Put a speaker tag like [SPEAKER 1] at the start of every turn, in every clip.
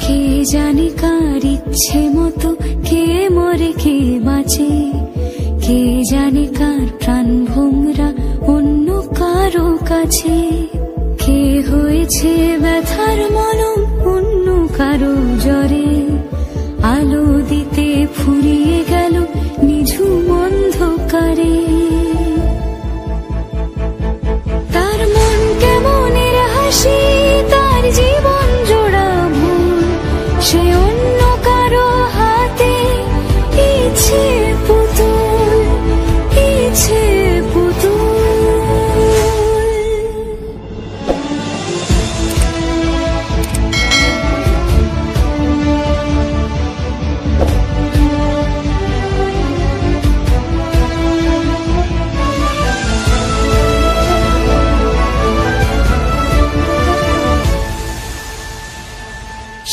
[SPEAKER 1] কে জানে কার ইচ্ছে মতো কে মরে কে বাঁচে, কে জানে কার প্রাণ ভোমরা অন্য কারো কাছে, কে হয়েছে ব্যথার মলম অন্য কারো জ্বরে, আলো দিতে ফুরিয়ে গেল নিঝুম অন্ধকারে। তার মন কেমনের হাসি, তার জীবন জোড়া ভুল, সে অন্য কারো হাতে ইচ্ছে পুতুল, ইচ্ছে পুতুল।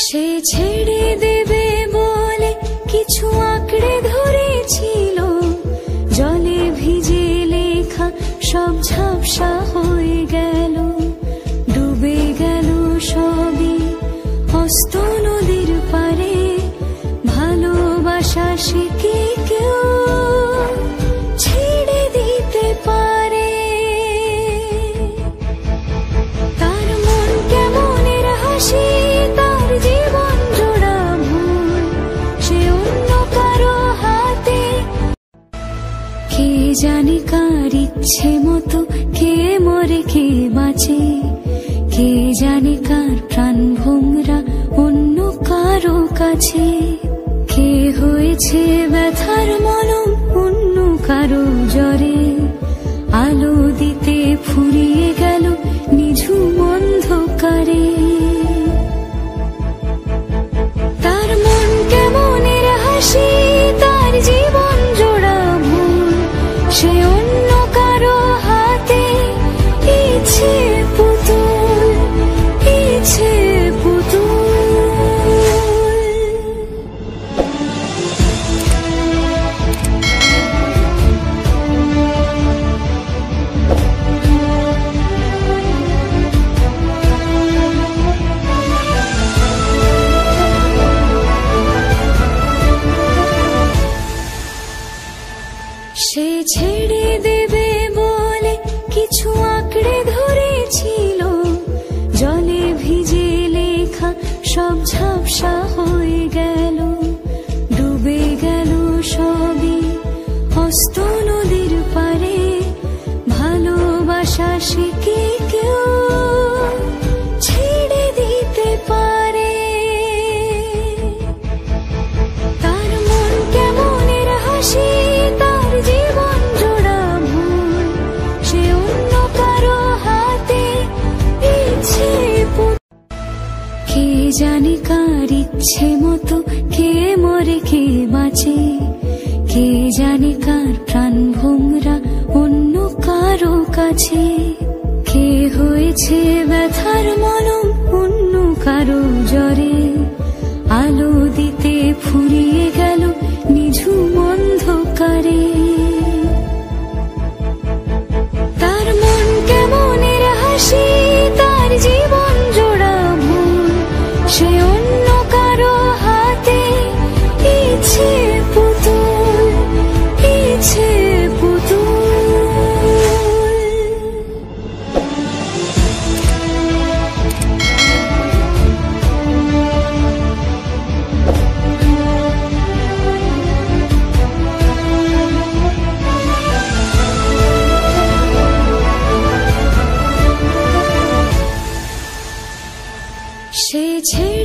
[SPEAKER 1] সে ছেড়ে দেবে বলে কিছু আঁকড়ে ধরেছিল, জলে ভিজে লেখা সব ঝাপসা হয়ে গেল, ডুবে গেল সবই হস্ত নদীর পারে। ভালোবাসা সে কি কেউ ছেড়ে দিতে পারে? তার মন কেমনের হাসি, তার জীবন জোড়া ভুল, সে অন্য কারো হাতে। কে জানে কার ইচ্ছে মতো কে মরে কে বাঁচে, কে জানে কার প্রাণ ভোমরা অন্য কারো কাছে, কে হয়েছে ব্যথার মলম অন্য কারো জ্বরে, আলো দিতে ফুরিয়ে গেল নিঝুম অন্ধকারে। তার মন কেমনের হাসি, তার জীবন জোড়া ভুল, সে অন্য কারো হাতে ইচ্ছে পুতুল, ইচ্ছে পুতুল। সে ছেড়ে দেবে বলে কিছু আঁকড়ে ধরেছিল, জলে ভিজে লেখা সব ঝাপসা হয়ে গেল, ডুবে গেল সবই হস্ত নদীর পারে। ভালোবাসা সে কি কেউ ছেড়ে দিতে পারে? তার মন কেমনের হাসি, তার জীবন জোড়া ভুল, সে অন্য কারো হাতে ইচ্ছে পুতুল। কে জানে কার ইচ্ছে মতো কে মরে কে বাঁচে, কে জানে কার প্রাণ ভোমরা অন্য কারো কাছে, কে হয়েছে ব্যথার মলম অন্য কারো জ্বরে, আলো দিতে ফুরিয়ে গেল নিঝুম অন্ধকারে। তার মন কেমনের হাসি, তার জীবন জোড়া ভুল, সে অন্য কারো হাতে ইচ্ছে পুতুল, ইচ্ছে পুতুল। সে ছেড়ে